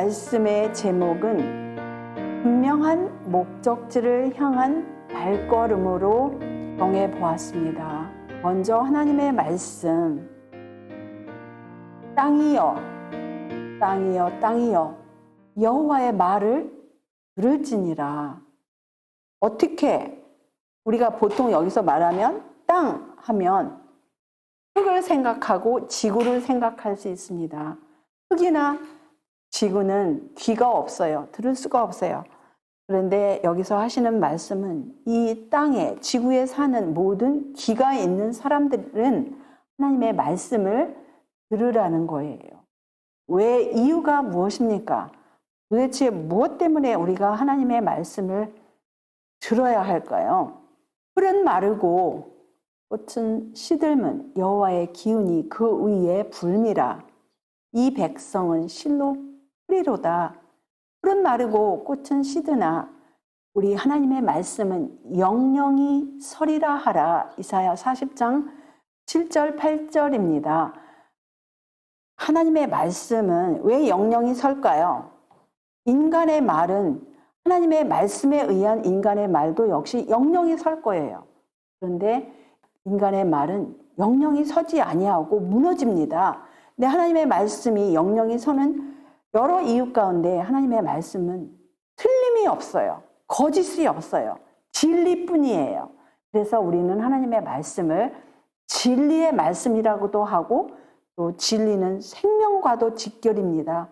말씀의 제목은 분명한 목적지를 향한 발걸음으로 정해보았습니다. 먼저 하나님의 말씀, 땅이여, 땅이여, 땅이여, 여호와의 말을 들을지니라. 어떻게 우리가 보통 여기서 말하면 땅 하면 흙을 생각하고 지구를 생각할 수 있습니다. 흙이나 지구는 귀가 없어요. 들을 수가 없어요. 그런데 여기서 하시는 말씀은 이 땅에, 지구에 사는 모든 귀가 있는 사람들은 하나님의 말씀을 들으라는 거예요. 왜? 이유가 무엇입니까? 도대체 무엇 때문에 우리가 하나님의 말씀을 들어야 할까요? 풀은 마르고 꽃은 시들면 여호와의 기운이 그 위에 불미라. 이 백성은 실로 풀이로다. 풀은 마르고 꽃은 시드나 우리 하나님의 말씀은 영영이 서리라 하라. 이사야 40장 7절 8절입니다. 하나님의 말씀은 왜 영영이 설까요? 인간의 말은 하나님의 말씀에 의한 인간의 말도 역시 영영이 설 거예요. 그런데 인간의 말은 영영이 서지 아니하고 무너집니다. 근데 하나님의 말씀이 영영이 서는 여러 이유 가운데 하나님의 말씀은 틀림이 없어요. 거짓이 없어요. 진리뿐이에요. 그래서 우리는 하나님의 말씀을 진리의 말씀이라고도 하고 또 진리는 생명과도 직결입니다.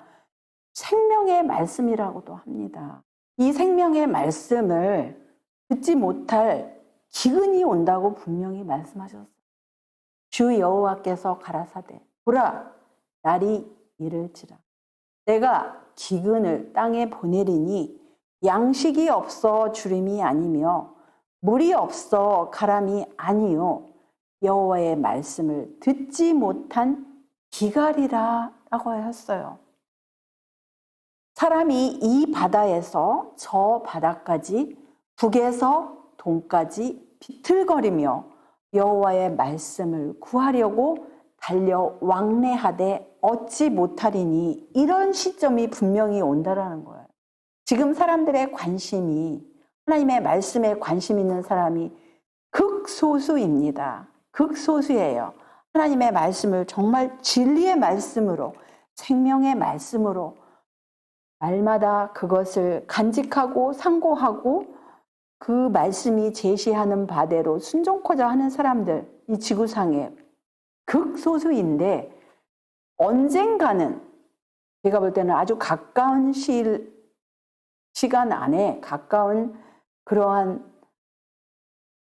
생명의 말씀이라고도 합니다. 이 생명의 말씀을 듣지 못할 기근이 온다고 분명히 말씀하셨어요. 주 여호와께서 가라사대 보라 날이 이를지라 내가 기근을 땅에 보내리니 양식이 없어 주림이 아니며 물이 없어 가람이 아니요 여호와의 말씀을 듣지 못한 기갈이라 라고 하였어요. 사람이 이 바다에서 저 바다까지 북에서 동까지 비틀거리며 여호와의 말씀을 구하려고 달려 왕래하되 얻지 못하리니 이런 시점이 분명히 온다라는 거예요. 지금 사람들의 관심이 하나님의 말씀에 관심 있는 사람이 극소수입니다. 극소수예요. 하나님의 말씀을 정말 진리의 말씀으로 생명의 말씀으로 날마다 그것을 간직하고 상고하고 그 말씀이 제시하는 바대로 순종코자 하는 사람들 이 지구상에 극소수인데 언젠가는 제가 볼 때는 아주 가까운 시간 안에 가까운 그러한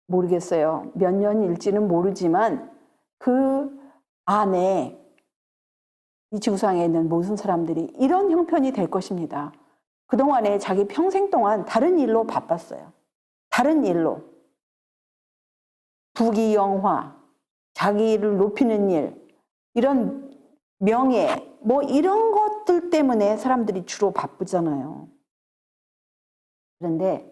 모르겠어요. 몇 년일지는 모르지만 그 안에 이 지구상에 있는 모든 사람들이 이런 형편이 될 것입니다. 그동안에 자기 평생 동안 다른 일로 바빴어요. 다른 일로. 부귀영화, 자기를 높이는 일, 이런 명예, 뭐 이런 것들 때문에 사람들이 주로 바쁘잖아요. 그런데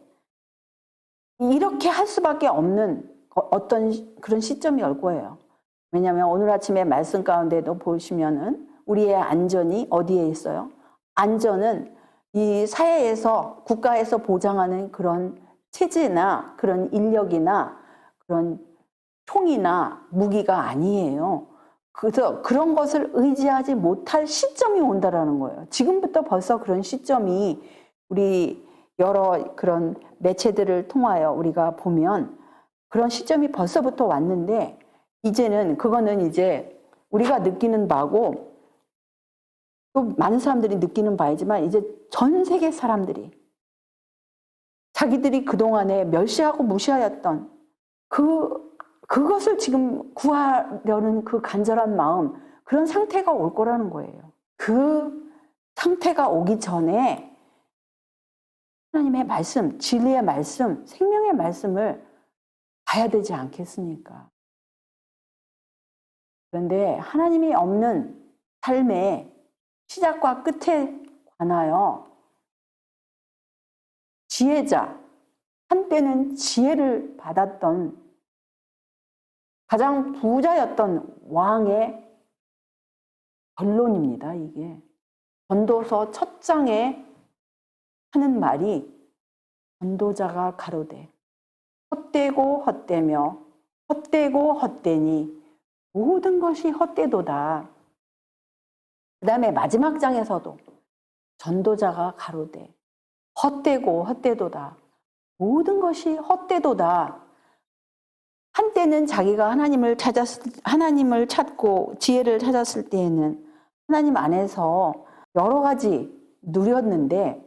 이렇게 할 수밖에 없는 어떤 그런 시점이 올 거예요. 왜냐하면 오늘 아침에 말씀 가운데도 보시면은 우리의 안전이 어디에 있어요? 안전은 이 사회에서 국가에서 보장하는 그런 체제나 그런 인력이나 그런 총이나 무기가 아니에요. 그래서 그런 것을 의지하지 못할 시점이 온다라는 거예요. 지금부터 벌써 그런 시점이 우리 여러 그런 매체들을 통하여 우리가 보면 그런 시점이 벌써부터 왔는데 이제는 그거는 이제 우리가 느끼는 바고 또 많은 사람들이 느끼는 바이지만 이제 전 세계 사람들이 자기들이 그동안에 멸시하고 무시하였던 그것을 지금 구하려는 그 간절한 마음 그런 상태가 올 거라는 거예요. 그 상태가 오기 전에 하나님의 말씀, 진리의 말씀, 생명의 말씀을 봐야 되지 않겠습니까? 그런데 하나님이 없는 삶의 시작과 끝에 관하여 지혜자, 한때는 지혜를 받았던 가장 부자였던 왕의 결론입니다. 이게 전도서 첫 장에 하는 말이 전도자가 가로되 헛되고 헛되며 헛되고 헛되니 모든 것이 헛되도다. 그 다음에 마지막 장에서도 전도자가 가로되 헛되고 헛되도다. 모든 것이 헛되도다. 한때는 자기가 하나님을 찾고 지혜를 찾았을 때에는 하나님 안에서 여러 가지 누렸는데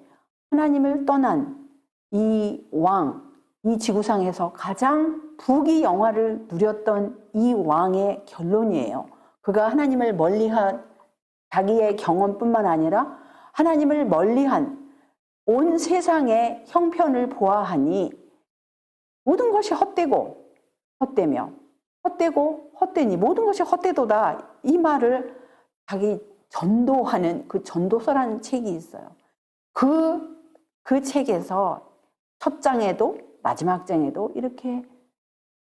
하나님을 떠난 이 왕, 이 지구상에서 가장 부귀영화를 누렸던 이 왕의 결론이에요. 그가 하나님을 멀리한 자기의 경험뿐만 아니라 하나님을 멀리한 온 세상의 형편을 보아하니 모든 것이 헛되고 헛되며 헛되고 헛되니 모든 것이 헛되도다. 이 말을 자기 전도하는 그 전도서라는 책이 있어요. 그 책에서 첫 장에도 마지막 장에도 이렇게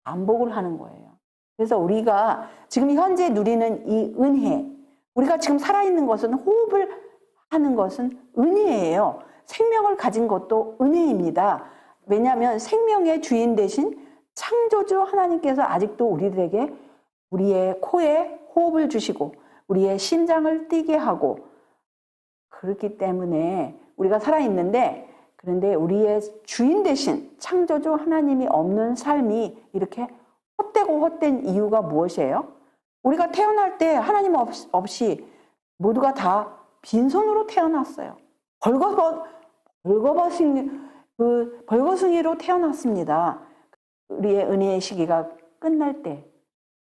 반복을 하는 거예요. 그래서 우리가 지금 현재 누리는 이 은혜, 우리가 지금 살아있는 것은 호흡을 하는 것은 은혜예요. 생명을 가진 것도 은혜입니다. 왜냐하면 생명의 주인 대신 창조주 하나님께서 아직도 우리들에게 우리의 코에 호흡을 주시고 우리의 심장을 뛰게 하고 그렇기 때문에 우리가 살아있는데 그런데 우리의 주인 대신 창조주 하나님이 없는 삶이 이렇게 헛되고 헛된 이유가 무엇이에요? 우리가 태어날 때 하나님 없이 모두가 다 빈손으로 태어났어요. 벌거숭이로 태어났습니다. 우리의 은혜의 시기가 끝날 때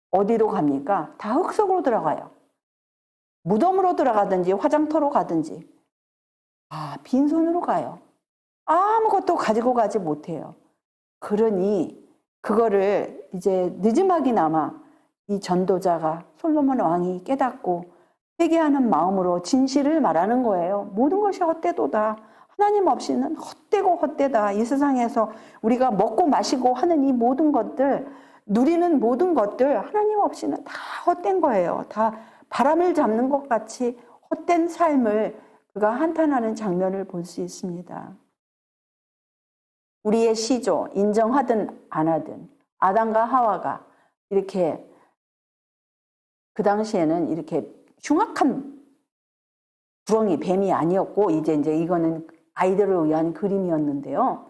어디로 갑니까? 다 흙 속으로 들어가요. 무덤으로 들어가든지 화장터로 가든지 빈손으로 가요. 아무것도 가지고 가지 못해요. 그러니 그거를 이제 늦지막이나마 이 전도자가 솔로몬 왕이 깨닫고 회개하는 마음으로 진실을 말하는 거예요. 모든 것이 헛되도다. 하나님 없이는 헛되고 헛되다. 이 세상에서 우리가 먹고 마시고 하는 이 모든 것들, 누리는 모든 것들 하나님 없이는 다 헛된 거예요. 다 바람을 잡는 것 같이 헛된 삶을 그가 한탄하는 장면을 볼 수 있습니다. 우리의 시조, 인정하든 안 하든 아담과 하와가 이렇게 그 당시에는 이렇게 흉악한 구렁이, 뱀이 아니었고 이제 이거는 아이들을 위한 그림이었는데요.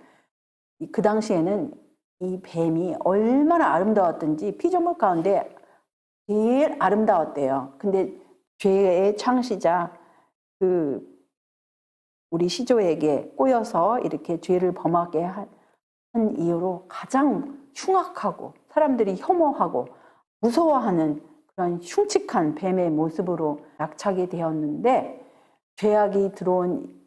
그 당시에는 이 뱀이 얼마나 아름다웠던지 피조물 가운데 제일 아름다웠대요. 근데 죄의 창시자 우리 시조에게 꼬여서 이렇게 죄를 범하게 한 이유로 가장 흉악하고 사람들이 혐오하고 무서워하는 그런 흉측한 뱀의 모습으로 낙착이 되었는데 죄악이 들어온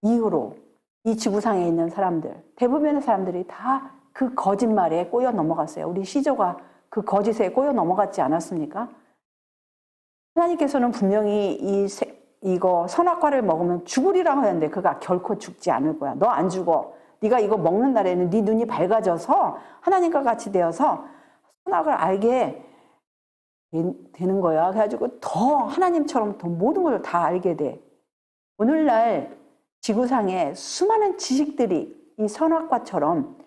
이후로 이 지구상에 있는 사람들, 대부분의 사람들이 다 그 거짓말에 꼬여 넘어갔어요. 우리 시조가 그 거짓에 꼬여 넘어갔지 않았습니까? 하나님께서는 분명히 이거 선악과를 먹으면 죽으리라고 하는데 그가 결코 죽지 않을 거야. 너 안 죽어. 네가 이거 먹는 날에는 네 눈이 밝아져서 하나님과 같이 되어서 선악을 알게 되는 거야. 그래가지고 더 하나님처럼 더 모든 걸 다 알게 돼. 오늘날 지구상에 수많은 지식들이 이 선악과처럼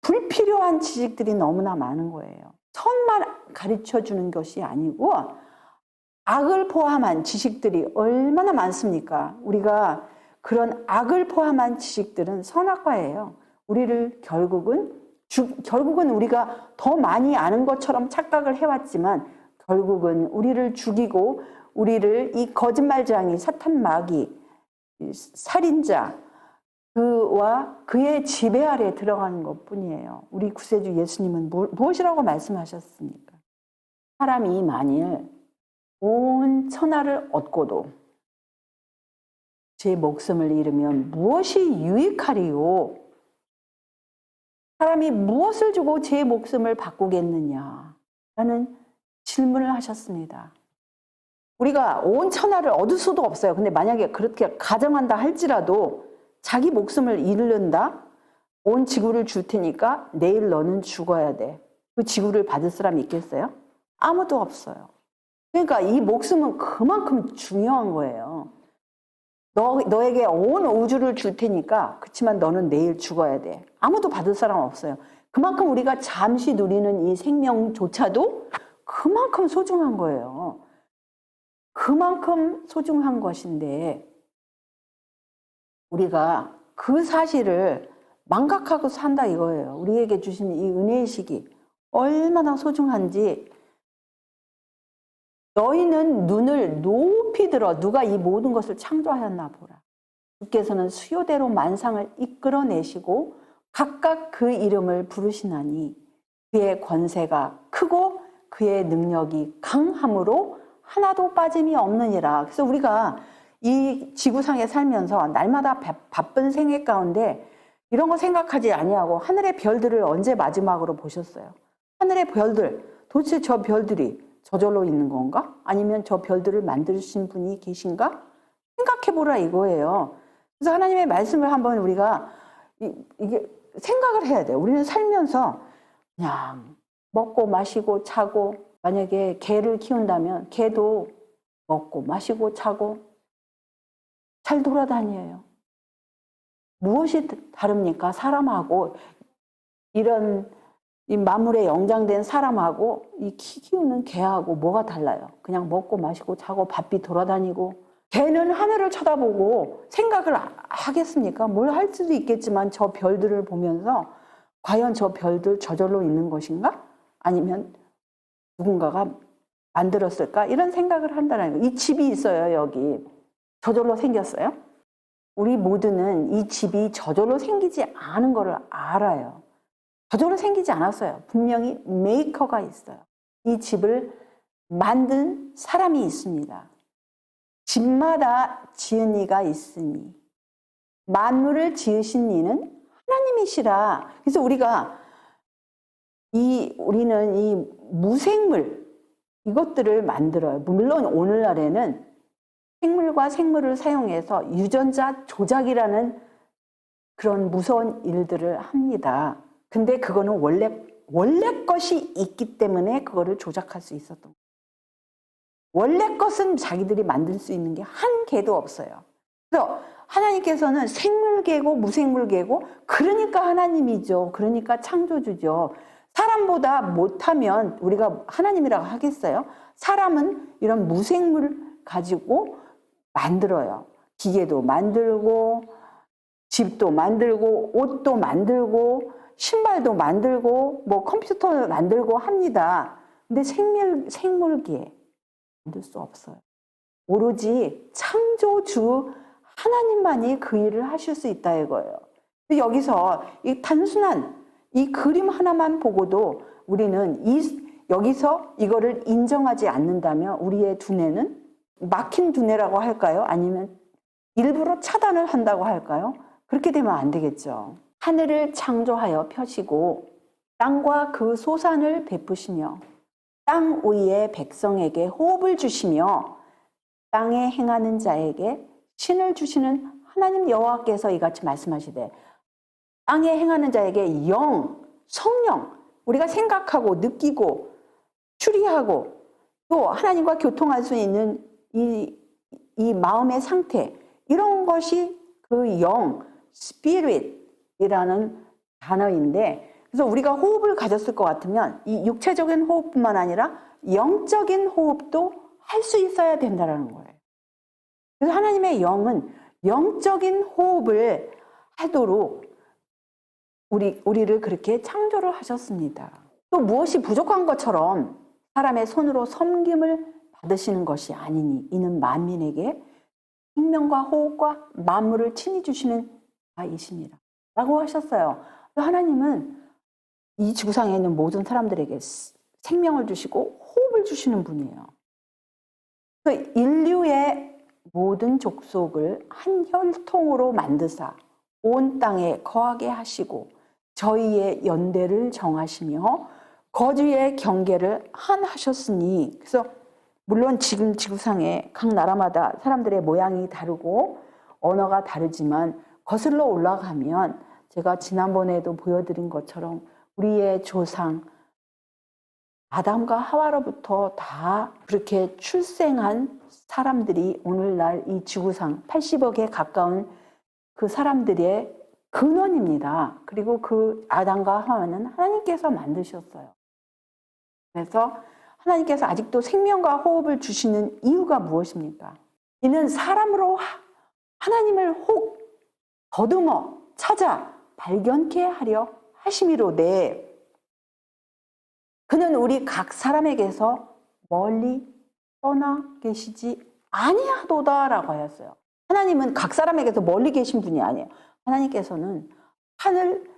불필요한 지식들이 너무나 많은 거예요. 선만 가르쳐 주는 것이 아니고 악을 포함한 지식들이 얼마나 많습니까? 우리가 그런 악을 포함한 지식들은 선악과예요. 우리를 결국은 우리가 더 많이 아는 것처럼 착각을 해왔지만 결국은 우리를 죽이고 우리를 이 거짓말장이 사탄 마귀 살인자 그와 그의 지배 아래 들어가는 것뿐이에요. 우리 구세주 예수님은 무엇이라고 말씀하셨습니까? 사람이 만일 온 천하를 얻고도 제 목숨을 잃으면 무엇이 유익하리요? 사람이 무엇을 주고 제 목숨을 바꾸겠느냐? 라는 질문을 하셨습니다. 우리가 온 천하를 얻을 수도 없어요. 근데 만약에 그렇게 가정한다 할지라도 자기 목숨을 잃는다? 온 지구를 줄 테니까 내일 너는 죽어야 돼. 그 지구를 받을 사람이 있겠어요? 아무도 없어요. 그러니까 이 목숨은 그만큼 중요한 거예요. 너에게 온 우주를 줄 테니까 그렇지만 너는 내일 죽어야 돼. 아무도 받을 사람 없어요. 그만큼 우리가 잠시 누리는 이 생명조차도 그만큼 소중한 거예요. 그만큼 소중한 것인데 우리가 그 사실을 망각하고 산다 이거예요. 우리에게 주신 이 은혜의 시기 얼마나 소중한지. 너희는 눈을 높이 들어 누가 이 모든 것을 창조하였나 보라. 주께서는 수요대로 만상을 이끌어내시고 각각 그 이름을 부르시나니 그의 권세가 크고 그의 능력이 강함으로 하나도 빠짐이 없느니라. 그래서 우리가 이 지구상에 살면서 날마다 바쁜 생애 가운데 이런 거 생각하지 아니하고 하늘의 별들을 언제 마지막으로 보셨어요? 하늘의 별들, 도대체 저 별들이 저절로 있는 건가? 아니면 저 별들을 만드신 분이 계신가? 생각해 보라 이거예요. 그래서 하나님의 말씀을 한번 우리가 이게 생각을 해야 돼요. 우리는 살면서 그냥 먹고 마시고 자고, 만약에 개를 키운다면 개도 먹고 마시고 자고 잘 돌아다녀요. 무엇이 다릅니까? 사람하고 이런 이 만물에 영장된 사람하고 이 키우는 개하고 뭐가 달라요? 그냥 먹고 마시고 자고 바삐 돌아다니고. 개는 하늘을 쳐다보고 생각을 하겠습니까? 뭘 할 수도 있겠지만 저 별들을 보면서 과연 저 별들 저절로 있는 것인가? 아니면 누군가가 만들었을까? 이런 생각을 한다는 거예요. 이 집이 있어요, 여기. 저절로 생겼어요? 우리 모두는 이 집이 저절로 생기지 않은 것을 알아요. 저절로 생기지 않았어요. 분명히 메이커가 있어요. 이 집을 만든 사람이 있습니다. 집마다 지은 이가 있으니 만물을 지으신 이는 하나님이시라. 그래서 우리는 이 무생물 이것들을 만들어요. 물론 오늘날에는 생물과 생물을 사용해서 유전자 조작이라는 그런 무서운 일들을 합니다. 근데 그거는 원래 것이 있기 때문에 그거를 조작할 수 있었던 거예요. 원래 것은 자기들이 만들 수 있는 게 한 개도 없어요. 그래서 하나님께서는 생물계고 무생물계고 그러니까 하나님이죠. 그러니까 창조주죠. 사람보다 못하면 우리가 하나님이라고 하겠어요? 사람은 이런 무생물을 가지고 만들어요. 기계도 만들고 집도 만들고 옷도 만들고 신발도 만들고 뭐 컴퓨터를 만들고 합니다. 근데 생물계 만들 수 없어요. 오로지 창조주 하나님만이 그 일을 하실 수 있다 이거예요. 여기서 이 단순한 이 그림 하나만 보고도 우리는 여기서 이거를 인정하지 않는다면 우리의 두뇌는 막힌 두뇌라고 할까요? 아니면 일부러 차단을 한다고 할까요? 그렇게 되면 안 되겠죠. 하늘을 창조하여 펴시고 땅과 그 소산을 베푸시며 땅 위의 백성에게 호흡을 주시며 땅에 행하는 자에게 신을 주시는 하나님 여호와께서 이같이 말씀하시되 땅에 행하는 자에게 성령, 우리가 생각하고 느끼고 추리하고 또 하나님과 교통할 수 있는 이 마음의 상태, 이런 것이 그 spirit이라는 단어인데, 그래서 우리가 호흡을 가졌을 것 같으면 이 육체적인 호흡뿐만 아니라 영적인 호흡도 할 수 있어야 된다는 거예요. 그래서 하나님의 영은 영적인 호흡을 하도록 우리를 그렇게 창조를 하셨습니다. 또 무엇이 부족한 것처럼 사람의 손으로 섬김을 받으시는 것이 아니니 이는 만민에게 생명과 호흡과 만물을 친히 주시는 자이시니라 라고 하셨어요. 하나님은 이 지구상에 있는 모든 사람들에게 생명을 주시고 호흡을 주시는 분이에요. 그래서 인류의 모든 족속을 한 혈통으로 만드사 온 땅에 거하게 하시고 저희의 연대를 정하시며 거주의 경계를 하셨으니, 그래서 물론 지금 지구상에 각 나라마다 사람들의 모양이 다르고 언어가 다르지만 거슬러 올라가면 제가 지난번에도 보여드린 것처럼 우리의 조상 아담과 하와로부터 다 그렇게 출생한 사람들이 오늘날 이 지구상 80억에 가까운 그 사람들의 근원입니다. 그리고 그 아담과 하와는 하나님께서 만드셨어요. 그래서 하나님께서 아직도 생명과 호흡을 주시는 이유가 무엇입니까? 이는 사람으로 하나님을 혹 더듬어 찾아 발견케 하려 하심이로되 그는 우리 각 사람에게서 멀리 떠나 계시지 아니하도다라고 하였어요. 하나님은 각 사람에게서 멀리 계신 분이 아니에요. 하나님께서는 하늘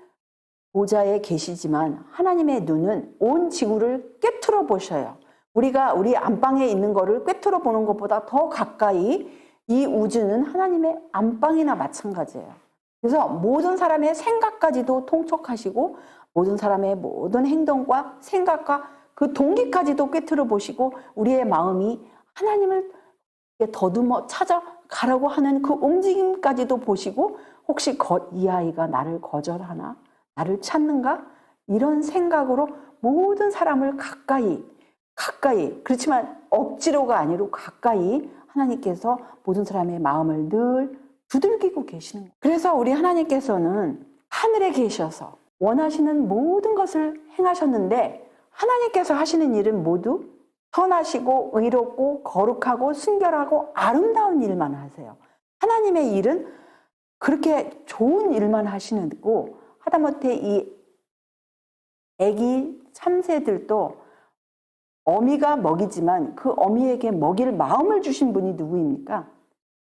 보좌에 계시지만 하나님의 눈은 온 지구를 꿰뚫어 보셔요. 우리가 우리 안방에 있는 거를 꿰뚫어 보는 것보다 더 가까이 이 우주는 하나님의 안방이나 마찬가지예요. 그래서 모든 사람의 생각까지도 통촉하시고 모든 사람의 모든 행동과 생각과 그 동기까지도 꿰뚫어 보시고 우리의 마음이 하나님을 더듬어 찾아가라고 하는 그 움직임까지도 보시고 혹시 이 아이가 나를 거절하나? 나를 찾는가? 이런 생각으로 모든 사람을 가까이 그렇지만 억지로가 아니라 가까이 하나님께서 모든 사람의 마음을 늘 두들기고 계시는 거예요. 그래서 우리 하나님께서는 하늘에 계셔서 원하시는 모든 것을 행하셨는데 하나님께서 하시는 일은 모두 선하시고 의롭고 거룩하고 순결하고 아름다운 일만 하세요. 하나님의 일은 그렇게 좋은 일만 하시는 거고 하다못해 이 아기 참새들도 어미가 먹이지만 그 어미에게 먹일 마음을 주신 분이 누구입니까?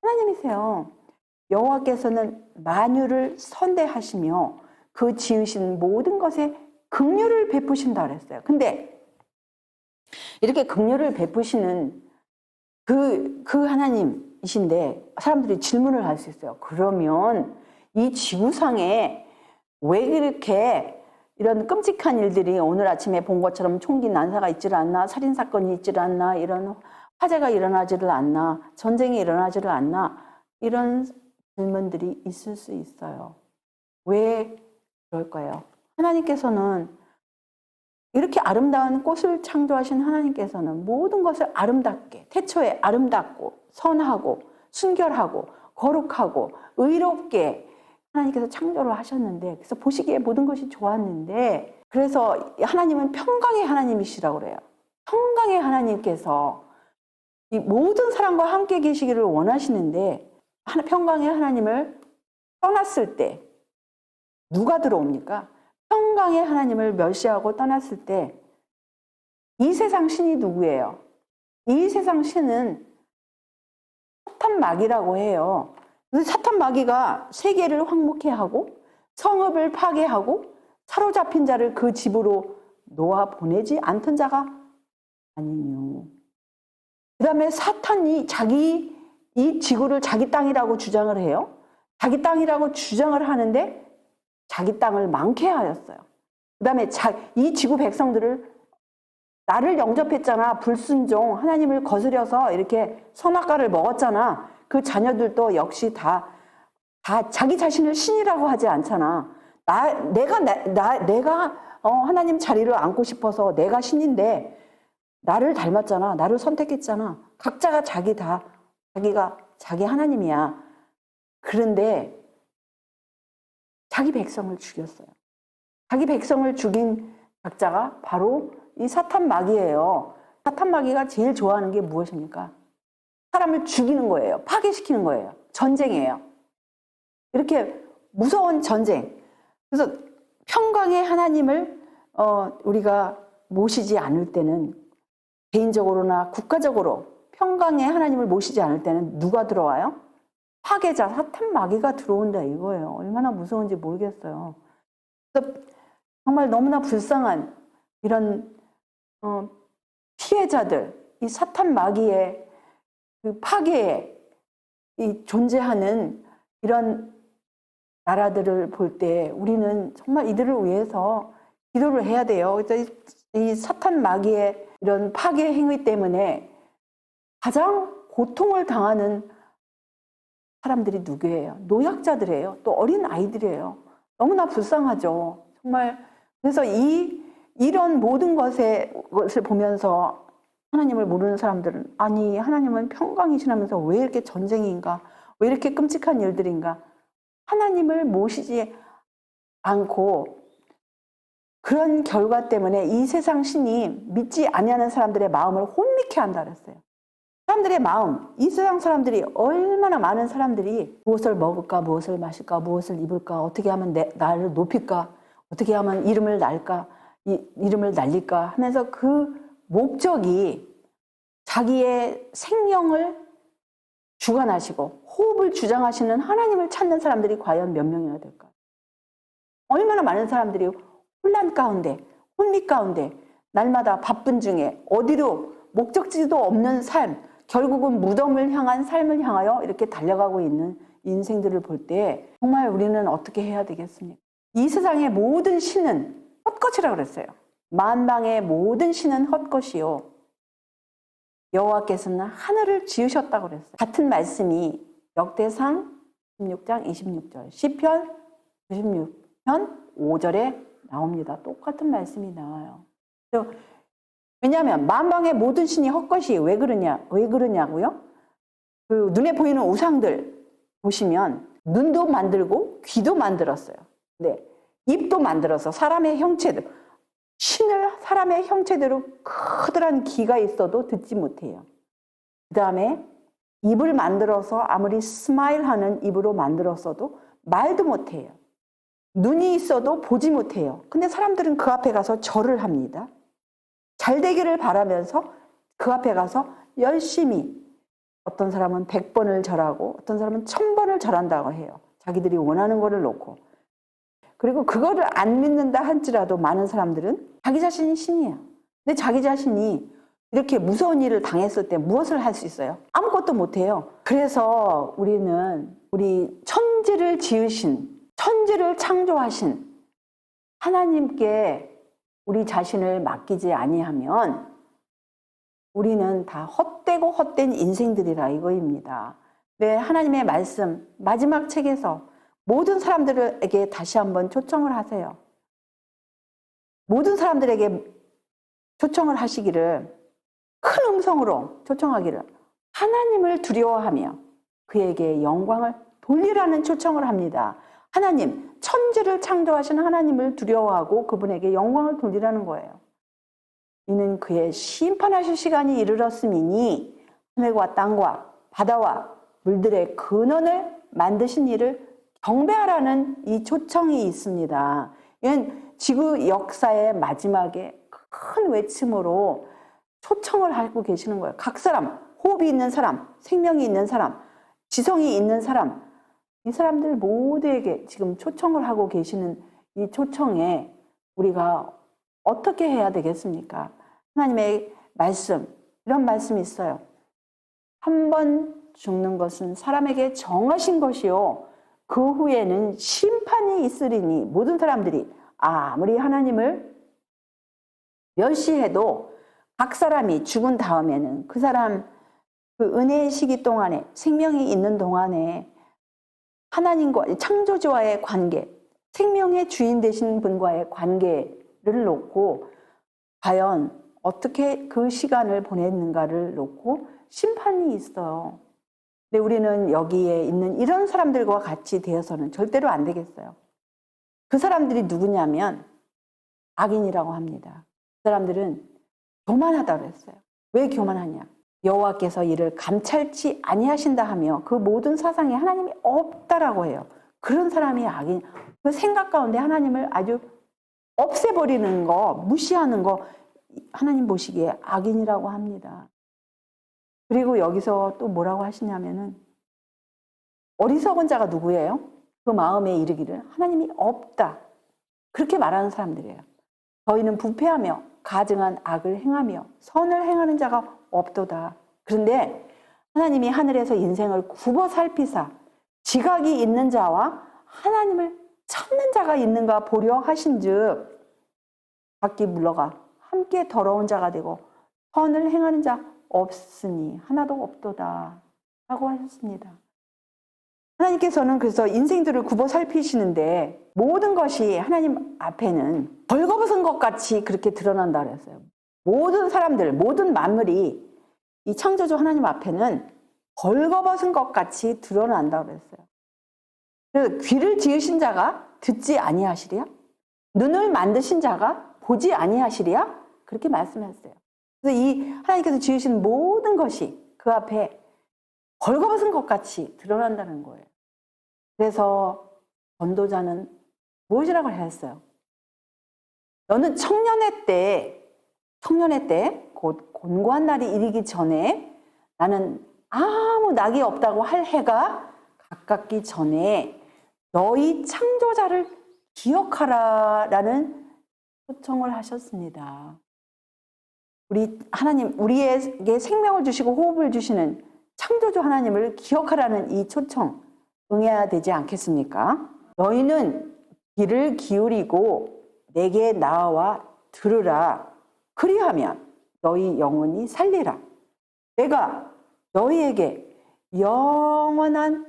하나님이세요. 여호와께서는 만유를 선대하시며 그 지으신 모든 것에 긍휼을 베푸신다 그랬어요. 근데 이렇게 긍휼을 베푸시는 그 하나님이신데 사람들이 질문을 할 수 있어요. 그러면 이 지구상에 왜 그렇게 이런 끔찍한 일들이 오늘 아침에 본 것처럼 총기 난사가 있지를 않나, 살인사건이 있지를 않나, 이런 화재가 일어나지를 않나, 전쟁이 일어나지를 않나, 이런 질문들이 있을 수 있어요. 왜 그럴까요? 하나님께서는 이렇게 아름다운 꽃을 창조하신 하나님께서는 모든 것을 아름답게, 태초에 아름답고 선하고 순결하고 거룩하고 의롭게 하나님께서 창조를 하셨는데, 그래서 보시기에 모든 것이 좋았는데, 그래서 하나님은 평강의 하나님이시라고 그래요. 평강의 하나님께서 이 모든 사람과 함께 계시기를 원하시는데 평강의 하나님을 떠났을 때 누가 들어옵니까? 평강의 하나님을 멸시하고 떠났을 때 이 세상 신이 누구예요? 이 세상 신은 사탄 마귀라고 해요. 사탄 마귀가 세계를 황무케 하고 성읍을 파괴하고 사로잡힌 자를 그 집으로 놓아 보내지 않던 자가 아니뇨. 그 다음에 사탄이 이 지구를 자기 땅이라고 주장을 해요. 자기 땅이라고 주장을 하는데 자기 땅을 망케 하였어요. 그 다음에 이 지구 백성들을 나를 영접했잖아. 불순종, 하나님을 거스려서 이렇게 선악과를 먹었잖아. 그 자녀들도 역시 다 자기 자신을 신이라고 하지 않잖아. 내가 하나님 자리를 앉고 싶어서 내가 신인데 나를 닮았잖아. 나를 선택했잖아. 각자가 자기가 자기 하나님이야. 그런데 자기 백성을 죽였어요. 자기 백성을 죽인 작자가 바로 이 사탄 마귀예요. 사탄 마귀가 제일 좋아하는 게 무엇입니까? 사람을 죽이는 거예요. 파괴시키는 거예요. 전쟁이에요. 이렇게 무서운 전쟁. 그래서 평강의 하나님을 우리가 모시지 않을 때는, 개인적으로나 국가적으로 평강의 하나님을 모시지 않을 때는 누가 들어와요? 파괴자, 사탄 마귀가 들어온다 이거예요. 얼마나 무서운지 모르겠어요. 그래서 정말 너무나 불쌍한 이런 피해자들, 이 사탄 마귀의 그 파괴에 존재하는 이런 나라들을 볼 때 우리는 정말 이들을 위해서 기도를 해야 돼요. 그래서 이 사탄 마귀의 이런 파괴 행위 때문에 가장 고통을 당하는 사람들이 누구예요? 노약자들이에요. 또 어린 아이들이에요. 너무나 불쌍하죠. 정말. 그래서 이 이런 모든 것을 보면서 하나님을 모르는 사람들은 아니 하나님은 평강이시라면서 왜 이렇게 전쟁인가? 왜 이렇게 끔찍한 일들인가? 하나님을 모시지 않고 그런 결과 때문에 이 세상 신이 믿지 아니하는 사람들의 마음을 혼미케 한다 그랬어요. 사람들의 마음, 이 세상 사람들이 얼마나 많은 사람들이 무엇을 먹을까, 무엇을 마실까, 무엇을 입을까, 어떻게 하면 나를 높일까, 어떻게 하면 이름을 날까, 이름을 날릴까 하면서 그 목적이 자기의 생명을 주관하시고 호흡을 주장하시는 하나님을 찾는 사람들이 과연 몇 명이나 될까? 얼마나 많은 사람들이 혼란 가운데, 혼미 가운데, 날마다 바쁜 중에 어디로 목적지도 없는 삶, 결국은 무덤을 향한 삶을 향하여 이렇게 달려가고 있는 인생들을 볼 때 정말 우리는 어떻게 해야 되겠습니까? 이 세상의 모든 신은 헛것이라고 그랬어요. 만방의 모든 신은 헛것이요. 여호와께서는 하늘을 지으셨다고 그랬어요. 같은 말씀이 역대상 16장 26절, 시편 96편 5절에 나옵니다. 똑같은 말씀이 나와요. 왜냐하면 만방의 모든 신이 헛것이 왜 그러냐고요? 그 눈에 보이는 우상들 보시면 눈도 만들고 귀도 만들었어요. 네, 입도 만들어서 사람의 형체대로 신을 사람의 형체대로 커다란 귀가 있어도 듣지 못해요. 그 다음에 입을 만들어서 아무리 스마일하는 입으로 만들었어도 말도 못해요. 눈이 있어도 보지 못해요. 근데 사람들은 그 앞에 가서 절을 합니다. 잘 되기를 바라면서 그 앞에 가서 열심히 어떤 사람은 100번을 절하고 어떤 사람은 1000번을 절한다고 해요. 자기들이 원하는 거를 놓고. 그리고 그거를 안 믿는다 할지라도 많은 사람들은 자기 자신이 신이에요. 근데 자기 자신이 이렇게 무서운 일을 당했을 때 무엇을 할 수 있어요? 아무것도 못해요. 그래서 우리는 우리 천지를 지으신, 천지를 창조하신 하나님께 우리 자신을 맡기지 아니하면 우리는 다 헛되고 헛된 인생들이라 이거입니다. 네, 하나님의 말씀 마지막 책에서 모든 사람들에게 다시 한번 초청을 하세요. 모든 사람들에게 초청을 하시기를 큰 음성으로 초청하기를 하나님을 두려워하며 그에게 영광을 돌리라는 초청을 합니다. 하나님, 천지를 창조하신 하나님을 두려워하고 그분에게 영광을 돌리라는 거예요. 이는 그의 심판하실 시간이 이르렀음이니 하늘과 땅과 바다와 물들의 근원을 만드신 이를 경배하라는 이 초청이 있습니다. 이건 지구 역사의 마지막에 큰 외침으로 초청을 하고 계시는 거예요. 각 사람, 호흡이 있는 사람, 생명이 있는 사람, 지성이 있는 사람, 이 사람들 모두에게 지금 초청을 하고 계시는 이 초청에 우리가 어떻게 해야 되겠습니까? 하나님의 말씀, 이런 말씀이 있어요. 한 번 죽는 것은 사람에게 정하신 것이요. 그 후에는 심판이 있으리니 모든 사람들이 아무리 하나님을 멸시해도 각 사람이 죽은 다음에는 그 사람 그 은혜의 시기 동안에 생명이 있는 동안에 하나님과 창조주와의 관계, 생명의 주인 되신 분과의 관계를 놓고 과연 어떻게 그 시간을 보냈는가를 놓고 심판이 있어요. 근데 우리는 여기에 있는 이런 사람들과 같이 되어서는 절대로 안 되겠어요. 그 사람들이 누구냐면 악인이라고 합니다. 그 사람들은 교만하다고 했어요. 왜 교만하냐? 여호와께서 이를 감찰치 아니하신다 하며 그 모든 사상에 하나님이 없다라고 해요. 그런 사람이 악인, 그 생각 가운데 하나님을 아주 없애버리는 거, 무시하는 거 하나님 보시기에 악인이라고 합니다. 그리고 여기서 또 뭐라고 하시냐면은 어리석은 자가 누구예요? 그 마음에 이르기를 하나님이 없다. 그렇게 말하는 사람들이에요. 저희는 부패하며 가증한 악을 행하며 선을 행하는 자가 없도다. 그런데 하나님이 하늘에서 인생을 굽어 살피사 지각이 있는 자와 하나님을 찾는 자가 있는가 보려 하신즉 각기 물러가 함께 더러운 자가 되고 선을 행하는 자 없으니 하나도 없도다 라고 하셨습니다. 하나님께서는 그래서 인생들을 굽어 살피시는데 모든 것이 하나님 앞에는 벌거벗은 것 같이 그렇게 드러난다 그랬어요. 모든 사람들, 모든 만물이 이 창조주 하나님 앞에는 벌거벗은 것 같이 드러난다 그랬어요. 그래서 귀를 지으신 자가 듣지 아니하시랴? 눈을 만드신 자가 보지 아니하시랴? 그렇게 말씀했어요. 그래서 이 하나님께서 지으신 모든 것이 그 앞에 벌거벗은 것 같이 드러난다는 거예요. 그래서 전도자는 무엇이라고 했어요? 너는 청년의 때 곧 곤고한 날이 이르기 전에 나는 아무 낙이 없다고 할 해가 가깝기 전에 너희 창조자를 기억하라라는 초청을 하셨습니다. 우리 하나님, 우리에게 생명을 주시고 호흡을 주시는 창조주 하나님을 기억하라는 이 초청 응해야 되지 않겠습니까? 너희는 귀를 기울이고 내게 나와 들으라. 그리하면 너희 영혼이 살리라. 내가 너희에게 영원한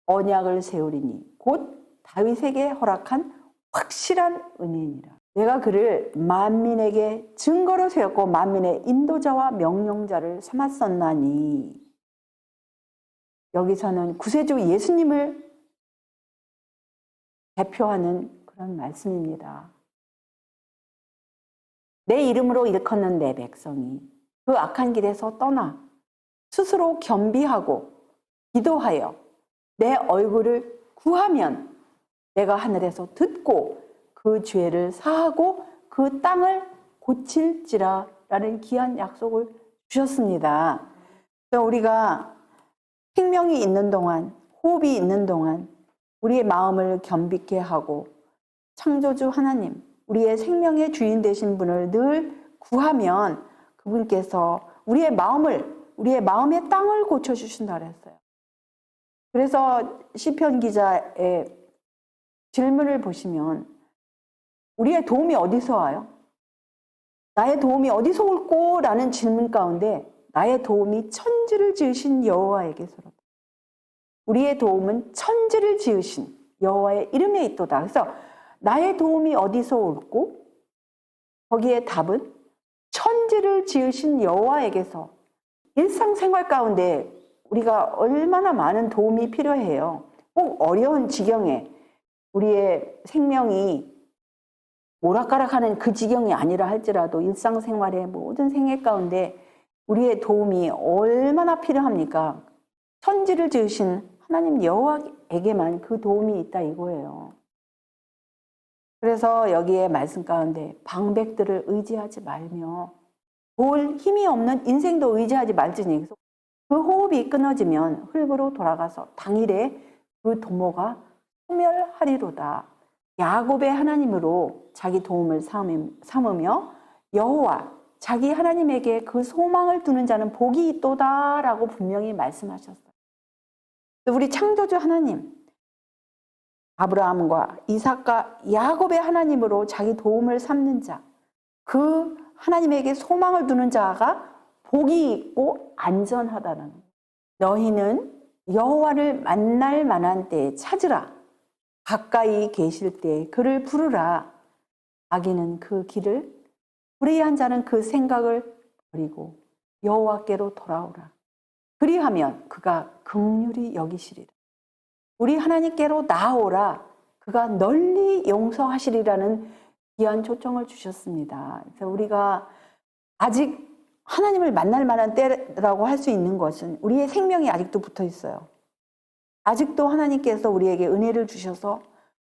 언약을 세우리니 곧 다윗에게 허락한 확실한 은혜니라. 내가 그를 만민에게 증거로 세웠고 만민의 인도자와 명령자를 삼았었나니. 여기서는 구세주 예수님을 대표하는 그런 말씀입니다. 내 이름으로 일컫는 내 백성이 그 악한 길에서 떠나 스스로 겸비하고 기도하여 내 얼굴을 구하면 내가 하늘에서 듣고 그 죄를 사하고 그 땅을 고칠지라 라는 귀한 약속을 주셨습니다. 그래서 우리가 생명이 있는 동안, 호흡이 있는 동안 우리의 마음을 겸비케 하고 창조주 하나님, 우리의 생명의 주인 되신 분을 늘 구하면 그분께서 우리의 마음의 땅을 고쳐주신다 그랬어요. 그래서 시편 기자의 질문을 보시면 우리의 도움이 어디서 와요? 나의 도움이 어디서 올꼬? 라는 질문 가운데 나의 도움이 천지를 지으신 여호와에게서로다. 우리의 도움은 천지를 지으신 여호와의 이름에 있도다. 그래서 나의 도움이 어디서 올꼬? 거기에 답은 천지를 지으신 여호와에게서. 일상생활 가운데 우리가 얼마나 많은 도움이 필요해요. 꼭 어려운 지경에 우리의 생명이 오락가락하는 그 지경이 아니라 할지라도 일상생활의 모든 생애 가운데 우리의 도움이 얼마나 필요합니까? 천지를 지으신 하나님 여호와에게만 그 도움이 있다 이거예요. 그래서 여기에 말씀 가운데 방백들을 의지하지 말며 볼 힘이 없는 인생도 의지하지 말지니 그 호흡이 끊어지면 흙으로 돌아가서 당일에 그 도모가 소멸하리로다. 야곱의 하나님으로 자기 도움을 삼으며 여호와 자기 하나님에게 그 소망을 두는 자는 복이 있도다라고 분명히 말씀하셨어요. 우리 창조주 하나님, 아브라함과 이삭과 야곱의 하나님으로 자기 도움을 삼는 자, 그 하나님에게 소망을 두는 자가 복이 있고 안전하다는 거예요. 너희는 여호와를 만날 만한 때에 찾으라. 가까이 계실 때 그를 부르라. 악인은 그 길을, 불의한 자는 그 생각을 버리고 여호와께로 돌아오라. 그리하면 그가 긍휼히 여기시리라. 우리 하나님께로 나아오라. 그가 널리 용서하시리라는 귀한 초청을 주셨습니다. 그래서 우리가 아직 하나님을 만날 만한 때라고 할 수 있는 것은 우리의 생명이 아직도 붙어 있어요. 아직도 하나님께서 우리에게 은혜를 주셔서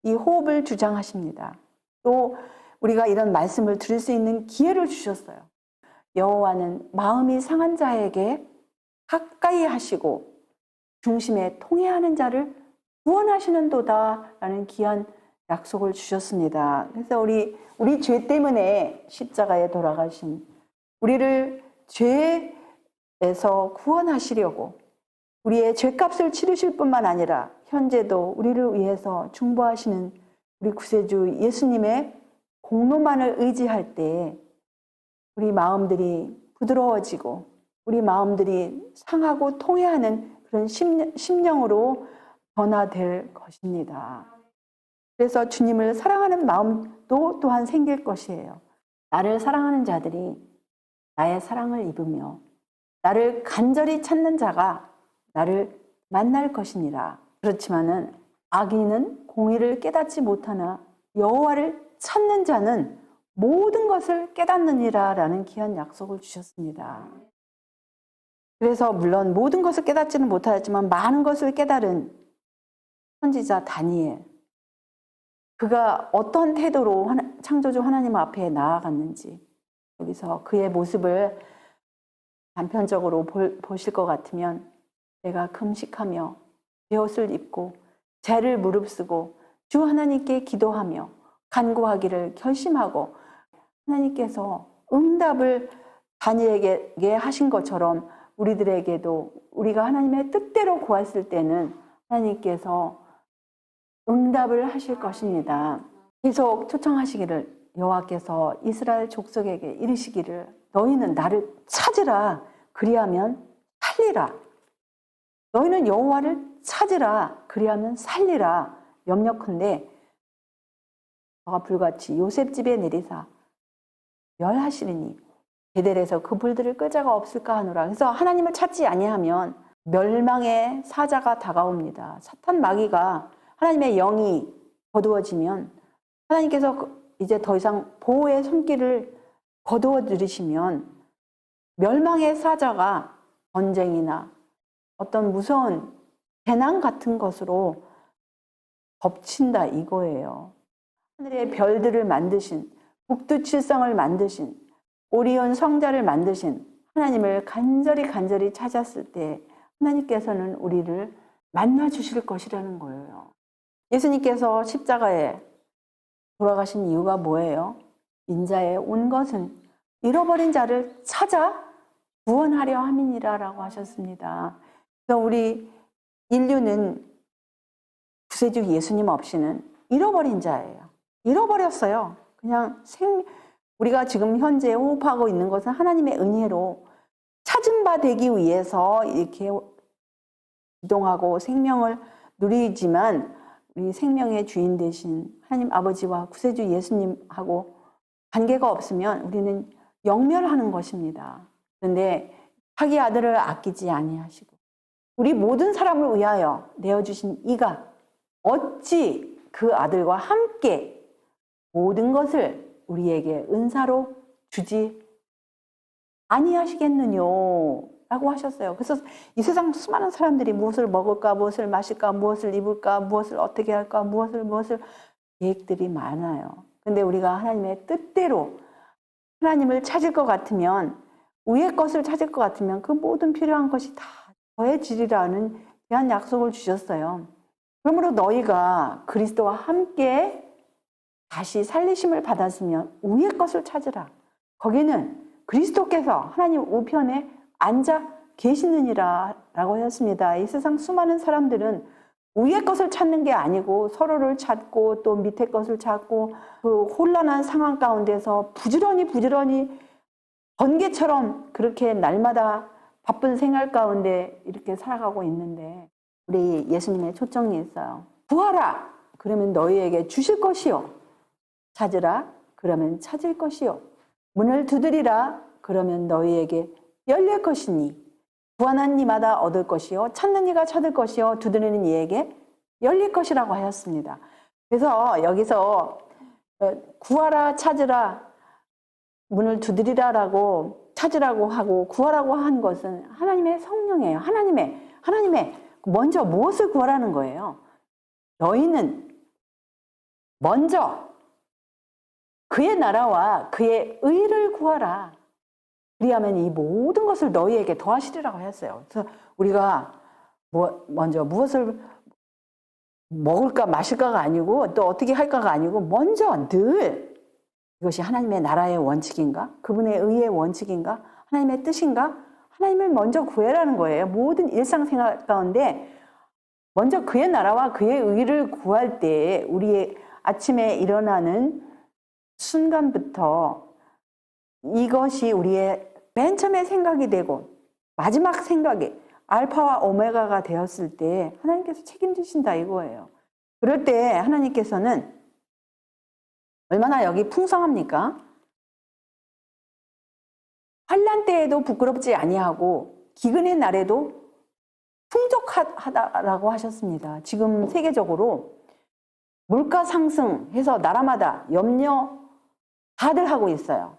이 호흡을 주장하십니다. 또 우리가 이런 말씀을 들을 수 있는 기회를 주셨어요. 여호와는 마음이 상한 자에게 가까이 하시고 중심에 통회하는 자를 구원하시는도다 라는 귀한 약속을 주셨습니다. 그래서 우리 죄 때문에 십자가에 돌아가신 우리를 죄에서 구원하시려고 우리의 죄값을 치르실 뿐만 아니라 현재도 우리를 위해서 중보하시는 우리 구세주 예수님의 공로만을 의지할 때 우리 마음들이 부드러워지고 우리 마음들이 상하고 통회하는 그런 심령으로 변화될 것입니다. 그래서 주님을 사랑하는 마음도 또한 생길 것이에요. 나를 사랑하는 자들이 나의 사랑을 입으며 나를 간절히 찾는 자가 나를 만날 것이니라. 그렇지만은 악인은 공의를 깨닫지 못하나 여호와를 찾는 자는 모든 것을 깨닫느니라 라는 귀한 약속을 주셨습니다. 그래서 물론 모든 것을 깨닫지는 못하였지만 많은 것을 깨달은 선지자 다니엘, 그가 어떤 태도로 창조주 하나님 앞에 나아갔는지 여기서 그의 모습을 단편적으로 보실 것 같으면 내가 금식하며 베옷을 입고 죄를 무릅쓰고 주 하나님께 기도하며 간구하기를 결심하고 하나님께서 응답을 다니엘에게 하신 것처럼 우리들에게도 우리가 하나님의 뜻대로 구했을 때는 하나님께서 응답을 하실 것입니다. 계속 초청하시기를 여호와께서 이스라엘 족속에게 이르시기를 너희는 나를 찾으라 그리하면 살리라. 너희는 여호와를 찾으라 그리하면 살리라. 염려컨대 저가 불같이 요셉 집에 내리사 멸하시리니 베델에서 그 불들을 끌 자가 없을까 하노라. 그래서 하나님을 찾지 아니하면 멸망의 사자가 다가옵니다. 사탄 마귀가 하나님의 영이 거두어지면 하나님께서 이제 더 이상 보호의 손길을 거두어 들이시면 멸망의 사자가 전쟁이나 어떤 무서운 재난 같은 것으로 덮친다 이거예요. 하늘의 별들을 만드신, 북두칠성을 만드신, 오리온 성자를 만드신 하나님을 간절히 찾았을 때 하나님께서는 우리를 만나 주실 것이라는 거예요. 예수님께서 십자가에 돌아가신 이유가 뭐예요? 인자에 온 것은 잃어버린 자를 찾아 구원하려 함이니라라고 하셨습니다. 그래서 우리 인류는 구세주 예수님 없이는 잃어버린 자예요. 잃어버렸어요. 그냥 우리가 지금 현재 호흡하고 있는 것은 하나님의 은혜로 찾은 바 되기 위해서 이렇게 기동하고 생명을 누리지만 우리 생명의 주인 되신 하나님 아버지와 구세주 예수님하고 관계가 없으면 우리는 영멸하는 것입니다. 그런데 자기 아들을 아끼지 아니하시고 우리 모든 사람을 위하여 내어주신 이가 어찌 그 아들과 함께 모든 것을 우리에게 은사로 주지 아니하시겠느뇨 라고 하셨어요. 그래서 이 세상 수많은 사람들이 무엇을 먹을까, 무엇을 마실까, 무엇을 입을까, 무엇을 어떻게 할까, 무엇을 계획들이 많아요. 근데 우리가 하나님의 뜻대로 하나님을 찾을 것 같으면, 위의 것을 찾을 것 같으면 그 모든 필요한 것이 다 더해지리라는 귀한 약속을 주셨어요. 그러므로 너희가 그리스도와 함께 다시 살리심을 받았으면 위의 것을 찾으라. 거기는 그리스도께서 하나님 우편에 앉아 계시느니라 라고 하였습니다. 이 세상 수많은 사람들은 위의 것을 찾는 게 아니고 서로를 찾고 또 밑에 것을 찾고 그 혼란한 상황 가운데서 부지런히 번개처럼 그렇게 날마다 바쁜 생활 가운데 이렇게 살아가고 있는데 우리 예수님의 초청이 있어요. 구하라! 그러면 너희에게 주실 것이요. 찾으라! 그러면 찾을 것이요. 문을 두드리라! 그러면 너희에게 열릴 것이니 구하는 이마다 얻을 것이요 찾는 이가 찾을 것이요 두드리는 이에게 열릴 것이라고 하였습니다. 그래서 여기서 구하라 찾으라 문을 두드리라라고 찾으라고 하고 구하라고 한 것은 하나님의 성령이에요. 하나님의 먼저 무엇을 구하라는 거예요? 너희는 먼저 그의 나라와 그의 의를 구하라. 그리하면 이 모든 것을 너희에게 더하시리라고 하였어요. 그래서 우리가 먼저 무엇을 먹을까 마실까가 아니고 또 어떻게 할까가 아니고 먼저 늘 이것이 하나님의 나라의 원칙인가? 그분의 의의 원칙인가? 하나님의 뜻인가? 하나님을 먼저 구해라는 거예요. 모든 일상생활 가운데 먼저 그의 나라와 그의 의를 구할 때 우리의 아침에 일어나는 순간부터 이것이 우리의 맨 처음에 생각이 되고 마지막 생각에 알파와 오메가가 되었을 때 하나님께서 책임지신다 이거예요. 그럴 때 하나님께서는 얼마나 여기 풍성합니까? 환난 때에도 부끄럽지 아니하고 기근의 날에도 풍족하다라고 하셨습니다. 지금 세계적으로 물가 상승해서 나라마다 염려 다들 하고 있어요.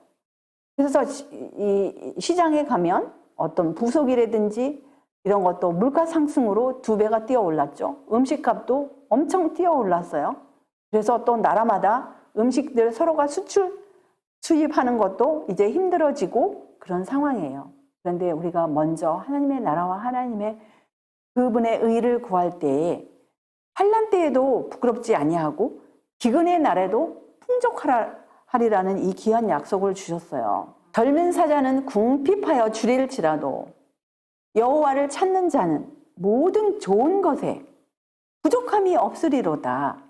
그래서 이 시장에 가면 어떤 부속이라든지 이런 것도 물가 상승으로 2배가 뛰어 올랐죠. 음식값도 엄청 뛰어 올랐어요. 그래서 또 나라마다 음식들 서로가 수입하는 것도 이제 힘들어지고 그런 상황이에요. 그런데 우리가 먼저 하나님의 나라와 하나님의 그분의 의를 구할 때에 환난 때에도 부끄럽지 아니하고 기근의 날에도 풍족하리라는 이 귀한 약속을 주셨어요. 젊은 사자는 궁핍하여 주릴지라도 여호와를 찾는 자는 모든 좋은 것에 부족함이 없으리로다.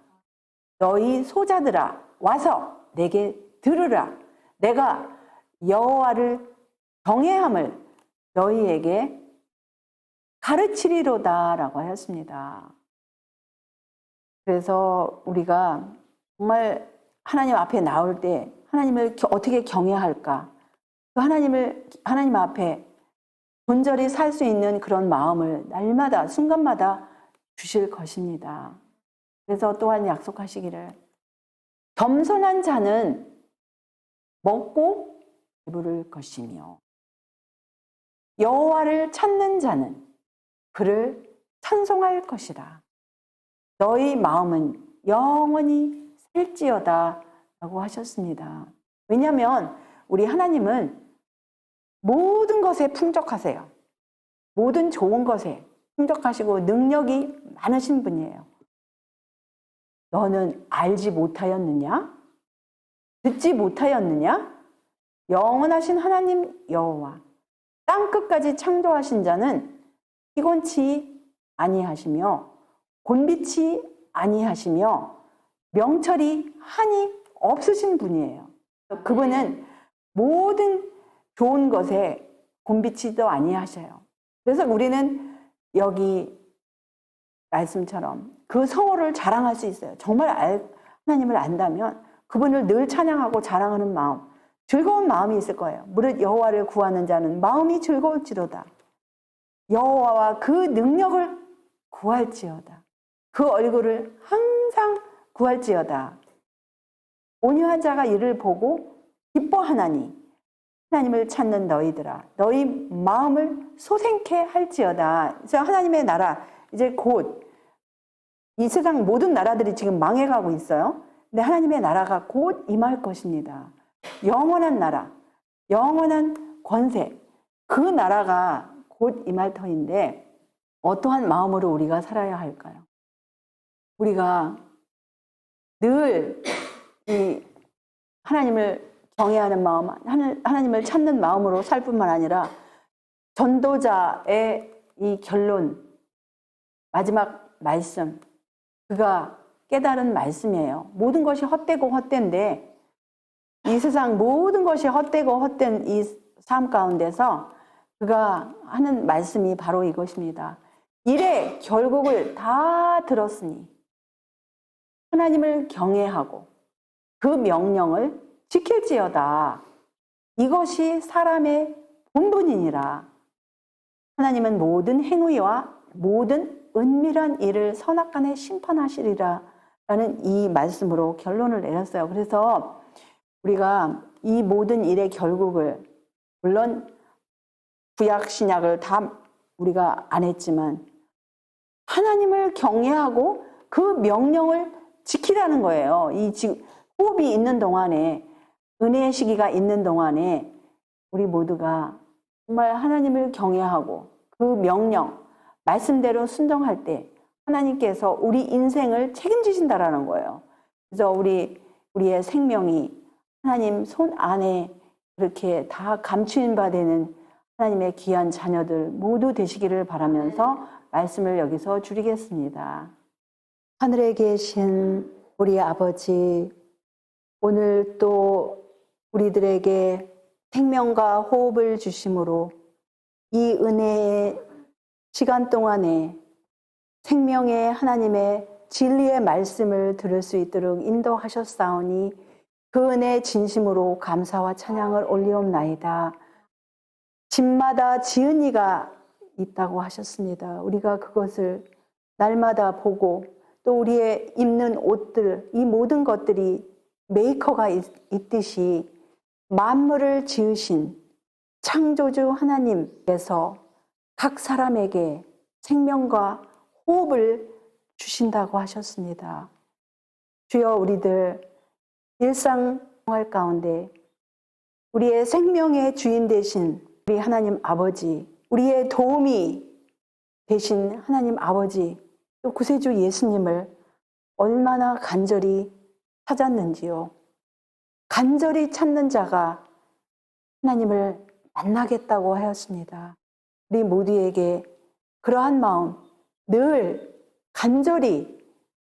너희 소자들아 와서 내게 들으라. 내가 여호와를 경외함을 너희에게 가르치리로다라고 하였습니다. 그래서 우리가 정말 하나님 앞에 나올 때 하나님을 어떻게 경외할까? 하나님 앞에 온전히 살 수 있는 그런 마음을 날마다 순간마다 주실 것입니다. 그래서 또한 약속하시기를 겸손한 자는 먹고 배부를 것이며 여호와를 찾는 자는 그를 찬송할 것이라. 너희 마음은 영원히 살지어다 라고 하셨습니다. 왜냐하면 우리 하나님은 모든 것에 풍족하세요. 모든 좋은 것에 풍족하시고 능력이 많으신 분이에요. 너는 알지 못하였느냐? 듣지 못하였느냐? 영원하신 하나님 여호와 땅끝까지 창조하신 자는 피곤치 아니하시며 곤비치 아니하시며 명철이 한이 없으신 분이에요. 그분은 모든 좋은 것에 곤비치도 아니하셔요. 그래서 우리는 여기 말씀처럼 그 성호를 자랑할 수 있어요. 정말 하나님을 안다면 그분을 늘 찬양하고 자랑하는 마음, 즐거운 마음이 있을 거예요. 무릇 여호와를 구하는 자는 마음이 즐거울지로다. 여호와와 그 능력을 구할지어다. 그 얼굴을 항상 구할지어다. 온유한 자가 이를 보고 기뻐하나니 하나님을 찾는 너희들아 너희 마음을 소생케 할지어다. 그래서 하나님의 나라 이제 곧 이 세상 모든 나라들이 지금 망해가고 있어요. 근데 하나님의 나라가 곧 임할 것입니다. 영원한 나라, 영원한 권세, 그 나라가 곧 임할 터인데 어떠한 마음으로 우리가 살아야 할까요? 우리가 늘 이 하나님을 경외하는 마음, 하나님을 찾는 마음으로 살 뿐만 아니라 전도자의 이 결론, 마지막 말씀, 그가 깨달은 말씀이에요. 모든 것이 헛되고 헛된데 이 세상 모든 것이 헛되고 헛된 이 삶 가운데서 그가 하는 말씀이 바로 이것입니다. 일의 결국을 다 들었으니 하나님을 경외하고 그 명령을 지킬지어다. 이것이 사람의 본분이니라. 하나님은 모든 행위와 모든 은밀한 일을 선악간에 심판하시리라 라는 이 말씀으로 결론을 내렸어요. 그래서 우리가 이 모든 일의 결국을 물론 구약 신약을 다 우리가 안 했지만 하나님을 경외하고 그 명령을 지키라는 거예요. 이 지금 호흡이 있는 동안에 은혜의 시기가 있는 동안에 우리 모두가 정말 하나님을 경외하고 그 명령 말씀대로 순종할 때 하나님께서 우리 인생을 책임지신다라는 거예요. 그래서 우리의 생명이 하나님 손 안에 그렇게 다 감추인 바 되는 하나님의 귀한 자녀들 모두 되시기를 바라면서 말씀을 여기서 줄이겠습니다. 하늘에 계신 우리 아버지, 오늘 또 우리들에게 생명과 호흡을 주심으로 이 은혜의 시간 동안에 생명의 하나님의 진리의 말씀을 들을 수 있도록 인도하셨사오니 그 은혜 진심으로 감사와 찬양을 올리옵나이다. 집마다 지은 이가 있다고 하셨습니다. 우리가 그것을 날마다 보고 또 우리의 입는 옷들, 이 모든 것들이 메이커가 있듯이 만물을 지으신 창조주 하나님께서 각 사람에게 생명과 호흡을 주신다고 하셨습니다. 주여, 우리들 일상생활 가운데 우리의 생명의 주인 되신 우리 하나님 아버지, 우리의 도움이 되신 하나님 아버지, 또 구세주 예수님을 얼마나 간절히 찾았는지요. 간절히 찾는 자가 하나님을 만나겠다고 하였습니다. 우리 모두에게 그러한 마음, 늘 간절히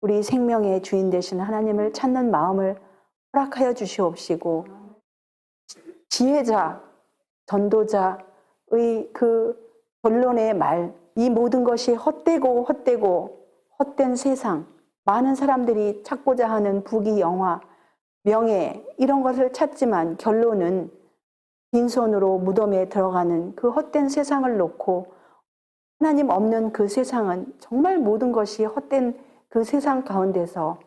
우리 생명의 주인 되신 하나님을 찾는 마음을 허락하여 주시옵시고, 지혜자, 전도자의 그 결론의 말, 이 모든 것이 헛되고 헛된 세상, 많은 사람들이 찾고자 하는 부귀, 영화, 명예, 이런 것을 찾지만 결론은 빈손으로 무덤에 들어가는 그 헛된 세상을 놓고, 하나님 없는 그 세상은 정말 모든 것이 헛된 그 세상 가운데서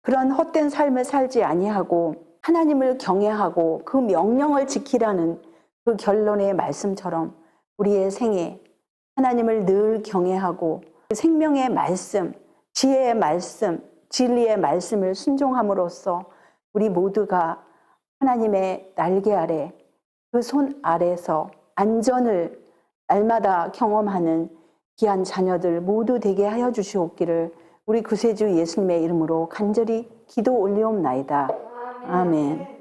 그런 헛된 삶을 살지 아니하고 하나님을 경외하고 그 명령을 지키라는 그 결론의 말씀처럼 우리의 생에 하나님을 늘 경외하고 생명의 말씀, 지혜의 말씀, 진리의 말씀을 순종함으로써 우리 모두가 하나님의 날개 아래, 그 손 아래서 안전을 날마다 경험하는 귀한 자녀들 모두 되게 하여 주시옵기를 우리 구세주 예수님의 이름으로 간절히 기도 올리옵나이다. 아멘.